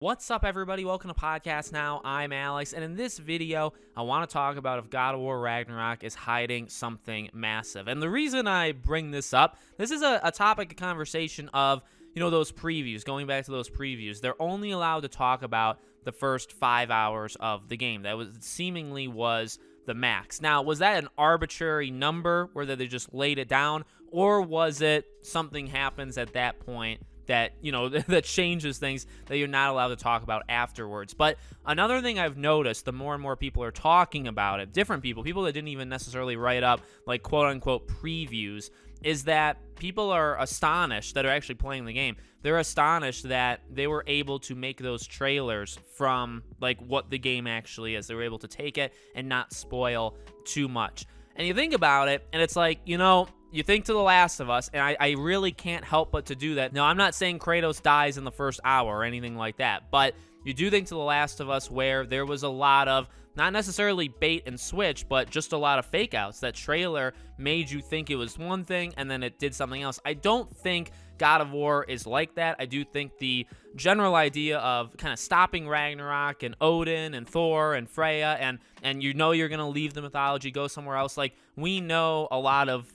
What's up, everybody? Welcome to Podcast Now. I'm Alex, and in this video, I want to talk about if God of War Ragnarok is hiding something massive. And the reason I bring this up, this is a topic of conversation of, those previews, going back to those previews. They're only allowed to talk about the first 5 hours of the game. That seemingly was the max. Now, was that an arbitrary number where they just laid it down, or was it something happens at that point that, that changes things that you're not allowed to talk about afterwards? But another thing I've noticed, the more and more people are talking about it, different people that didn't even necessarily write up, like, quote-unquote previews, is that people are astonished that are actually playing the game. They're astonished that they were able to make those trailers from, like, what the game actually is. They were able to take it and not spoil too much. And you think about it, and it's like, you think to The Last of Us, and I really can't help but to do that. Now, I'm not saying Kratos dies in the first hour or anything like that, but you do think to The Last of Us where there was a lot of, not necessarily bait and switch, but just a lot of fake outs. That trailer made you think it was one thing, and then it did something else. I don't think God of War is like that. I do think the general idea of kind of stopping Ragnarok and Odin and Thor and Freya and you're going to leave the mythology, go somewhere else. Like, we know a lot of,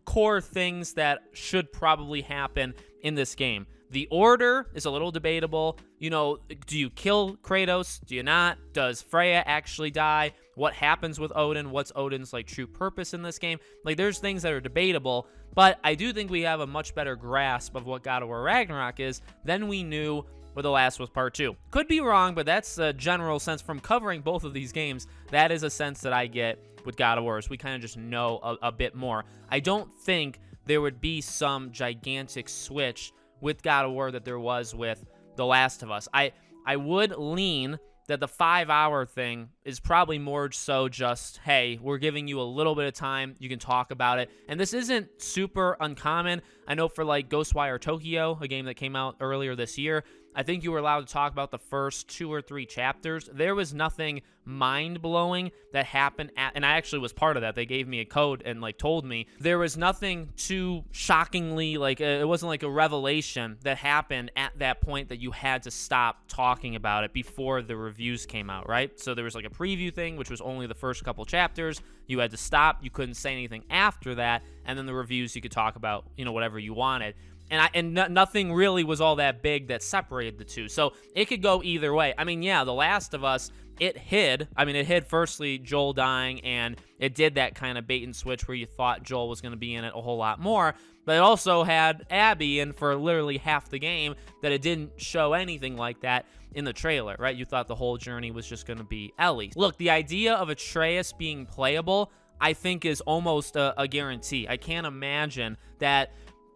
core things that should probably happen in this game. The order is a little debatable. Do you kill Kratos? Do you not? Does Freya actually die? What happens with Odin? What's Odin's, like, true purpose in this game? Like, there's things that are debatable, but I do think we have a much better grasp of what God of War Ragnarok is than we knew with The Last was Part 2. Could be wrong, but that's a general sense from covering both of these games. That is a sense that I get with God of War, is we kind of just know a bit more. I don't think there would be some gigantic switch with God of War that there was with The Last of Us. I would lean that the 5-hour thing is probably more so just, hey, we're giving you a little bit of time, you can talk about it. And this isn't super uncommon. I know for, like, Ghostwire Tokyo, a game that came out earlier this year, I think you were allowed to talk about the first 2 or 3 chapters. There was nothing mind-blowing that happened and I actually was part of that. They gave me a code and, like, told me. There was nothing too shockingly, like, it wasn't like a revelation that happened at that point that you had to stop talking about it before the reviews came out, right? So there was, like, a preview thing, which was only the first couple chapters. You had to stop. You couldn't say anything after that. And then the reviews, you could talk about, whatever you wanted. And nothing really was all that big that separated the two. So it could go either way. I mean, yeah, The Last of Us, it hid firstly Joel dying, and it did that kind of bait and switch where you thought Joel was going to be in it a whole lot more. But it also had Abby in for literally half the game that it didn't show anything like that in the trailer, right? You thought the whole journey was just going to be Ellie. Look, the idea of Atreus being playable, I think, is almost a guarantee. I can't imagine that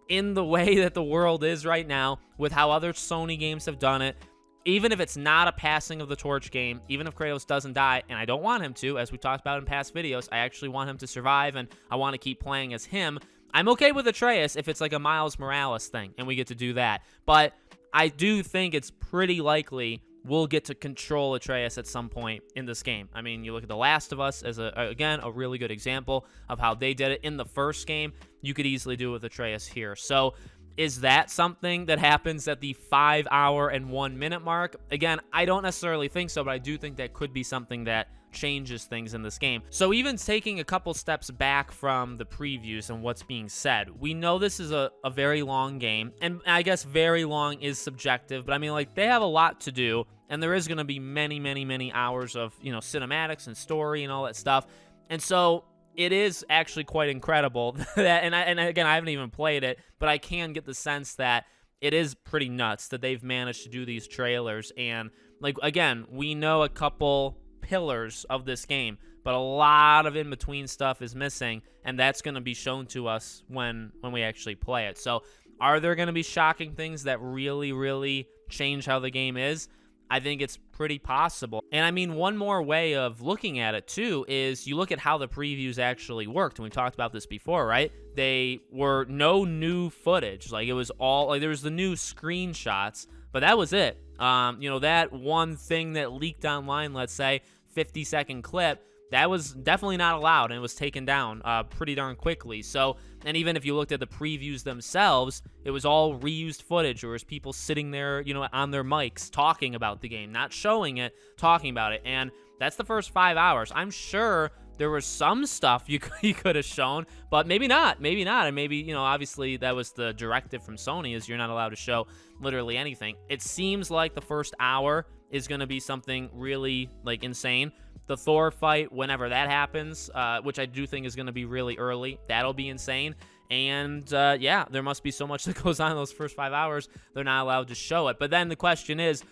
in the way that the world is right now, with how other Sony games have done it, even if it's not a passing of the torch game, even if Kratos doesn't die, and I don't want him to, as we talked about in past videos, I actually want him to survive, and I want to keep playing as him. I'm okay with Atreus if it's like a Miles Morales thing, and we get to do that. But I do think it's pretty likely we'll get to control Atreus at some point in this game. I mean, you look at The Last of Us as, again, a really good example of how they did it in the first game. You could easily do it with Atreus here. So is that something that happens at the 5-hour and 1-minute mark? Again, I don't necessarily think so, but I do think that could be something that changes things in this game. So even taking a couple steps back from the previews and what's being said, we know this is a very long game, and I guess very long is subjective, but I mean, like, they have a lot to do, and there is going to be many, many, many hours of, cinematics and story and all that stuff. And so it is actually quite incredible that, and again, I haven't even played it, but I can get the sense that it is pretty nuts that they've managed to do these trailers. And, like, again, we know a couple pillars of this game, but a lot of in-between stuff is missing, and that's going to be shown to us when we actually play it. So are there going to be shocking things that really, really change how the game is? I think it's pretty possible. And I mean, one more way of looking at it too is you look at how the previews actually worked. And we talked about this before, right? They were no new footage. Like, it was all, like, there was the new screenshots, but that was it. That one thing that leaked online, let's say 50-second clip, that was definitely not allowed, and it was taken down pretty darn quickly. So, and even if you looked at the previews themselves, it was all reused footage, or it was people sitting there, you know, on their mics talking about the game, not showing it, talking about it. And that's the first 5 hours. I'm sure there was some stuff you could have shown, but maybe not, and maybe, you know, obviously that was the directive from Sony, is you're not allowed to show literally anything. It seems like the first hour is going to be something really, like, insane. The Thor fight, whenever that happens, which I do think is going to be really early, that'll be insane. And yeah, there must be so much that goes on in those first 5 hours, they're not allowed to show it. But then the question is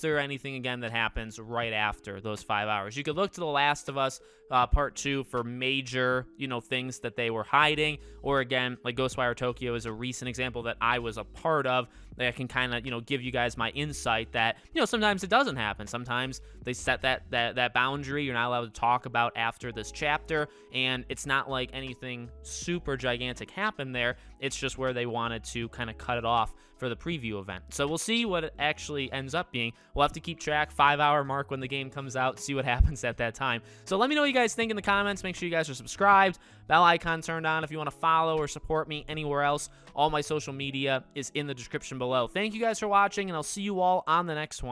there anything, again, that happens right after those 5 hours? You could look to The Last of Us Part 2 for major, you know, things that they were hiding. Or, again, like Ghostwire Tokyo is a recent example that I was a part of, that I can kind of, you know, give you guys my insight that, you know, sometimes it doesn't happen. Sometimes they set that boundary you're not allowed to talk about after this chapter, and it's not like anything super gigantic happened there. It's just where they wanted to kind of cut it off for the preview event. So we'll see what it actually ends up being. We'll have to keep track, 5 hour mark when the game comes out, see what happens at that time. So let me know what you guys think in the comments. Make sure you guys are subscribed, bell icon turned on if you want to follow or support me anywhere else. All my social media is in the description below. Thank you guys for watching, and I'll see you all on the next one.